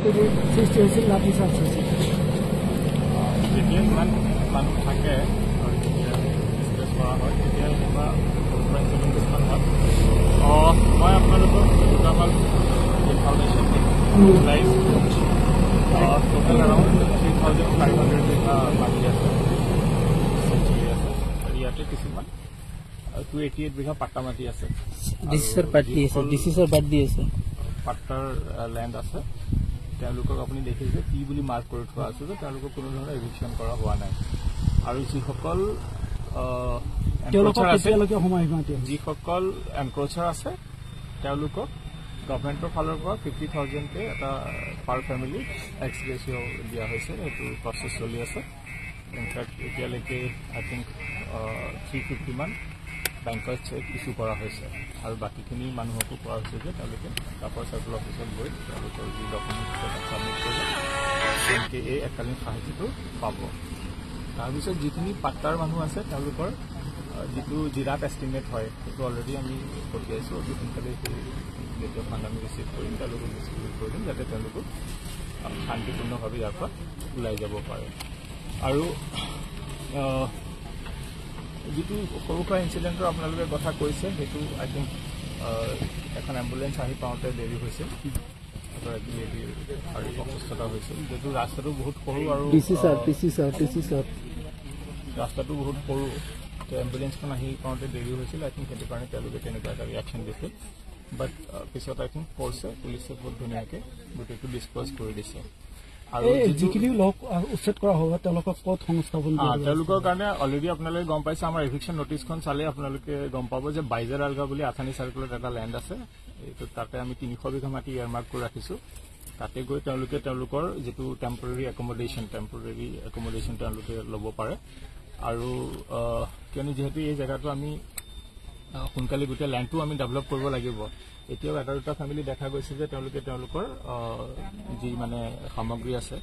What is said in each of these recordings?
সৃষ্টি হৈছিল লাঠিচাৰ্জ হৈছিল। যেতিয়া ইমান মানুহ থাকে আৰু যেতিয়া ডিছকাছ কৰা হয় তেতিয়া এনেকুৱা সৰু পৰা ইনচিডেণ্ট কিছুমান হয়। মই আপোনালোকক দুটামান ইনফৰমেশ্যন ইউটিলাইজ টোটেল এৰাউণ্ড 3,500 বিঘা মাটি আছে চলি আছে আৰু ইয়াতে কিছুমান 288 বিঘা পাট্টা মাটি আছে। পাট্টাৰ লেণ্ড আছে। তেওঁলোকক আপুনি দেখিছে পি বুলি মাৰ্ক কৰি থোৱা আছে যে তেওঁলোকক কোনো ধৰণৰ এভিকশ্যন কৰা হোৱা নাই। আৰু যিসকল এনক্ৰচাৰ আছে তেওঁলোকক গভৰ্ণমেণ্টৰ ফালৰ পৰা 50,000 এটা পাৰ ফেমিলি এক্স গ্ৰেচিঅ' দিয়া হৈছে। সেইটো প্ৰচেছ চলি আছে। ইনফেক্ট এতিয়ালৈকে আই থিংক 350 মান বেংকৰ চেক ইছ্যু কৰা হৈছে আৰু বাকীখিনি মানুহকো কোৱা হৈছে যে তেওঁলোকে কাপৰ চাৰ্কল অফিচত গৈ তেওঁলোকৰ যি ডকুমেণ্ট ছাবমিট কৰিলে তেওঁলোকে এই এককালীন সাহায্যটো পাব। তাৰপিছত যিখিনি পাট্টাৰ মানুহ আছে তেওঁলোকৰ যিটো জিৰাট এষ্টিমেট হয় সেইটো অলৰেডি আমি পঠিয়াইছোঁ। অতি সোনকালে সেই যেতিয়া ফাণ্ড আমি ৰিচিভ কৰিম তেওঁলোকক ডিষ্ট্ৰিবিউট কৰি দিম যাতে তেওঁলোকে শান্তিপূৰ্ণভাৱে ইয়াৰ পৰা ওলাই যাব পাৰে। আৰু যিটো সৰু সুৰা ইনচিডেণ্টৰ আপোনালোকে কথা কৈছে সেইটো আই থিংক এখন এম্বুলেঞ্চ আহি পাওঁতে দেৰি হৈছিল। এগৰাকী লেডিৰ শাৰীৰিক অসুস্থতা হৈছিল যিহেতু ৰাস্তাটো বহুত সৰু আৰু ৰাস্তাটো বহুত সৰু এম্বুলেঞ্চখন আহি পাওঁতে দেৰি হৈছিল। আই থিংক সেইটো কাৰণে তেওঁলোকে তেনেকুৱা এটা ৰিয়েকশ্যন দিছিল। বাট পিছত আই থিংক পুলিচে বহুত ধুনীয়াকৈ গোটেইটো ডিছপ'জ কৰি দিছে। আৰু যিখিনি লোক উচ্ছেদ কৰা হ'ব তেওঁলোকক ক'ত সংস্থাপন তেওঁলোকৰ কাৰণে অলৰেডি আপোনালোকে গম পাইছে। আমাৰ এভিকশ্যন নটিচখন চালে আপোনালোকে গম পাব যে বাইজাৰ আলগা বুলি আথানি চাৰ্কলত এটা লেণ্ড আছে। এইটো তাতে আমি 300 বিঘা মাটি এয়াৰমাৰ্ক কৰি ৰাখিছোঁ। তাতে গৈ তেওঁলোকে তেওঁলোকৰ যিটো টেম্পৰেৰী একমডেশ্যন তেওঁলোকে ল'ব পাৰে। আৰু কিয়নো যিহেতু এই জেগাটো আমি সোনকালে গোটেই লেণ্ডটো আমি ডেভেলপ কৰিব লাগিব। এতিয়াও এটা দুটা ফেমিলি দেখা গৈছে যে তেওঁলোকে তেওঁলোকৰ যি মানে সামগ্ৰী আছে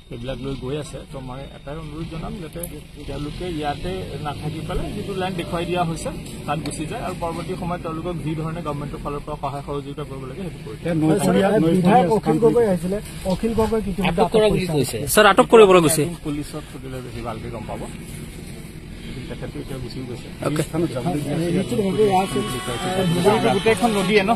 সেইবিলাক লৈ গৈ আছে। তো মই এটাই অনুৰোধ জনাম যাতে তেওঁলোকে ইয়াতে নাথাকি পেলাই যিটো লেণ্ড দেখুৱাই দিয়া হৈছে তাত গুচি যায় আৰু পৰৱৰ্তী সময়ত তেওঁলোকক যি ধৰণে গভৰ্ণমেণ্টৰ ফালৰ পৰা সহায় সহযোগিতা কৰিব লাগে সেইটো কৰি পুলিচত সুধিলে বেছি ভালকে গম পাব। তেখেতে এতিয়া গুচি গৈছে। গোটেইখন নদীয়ে ন।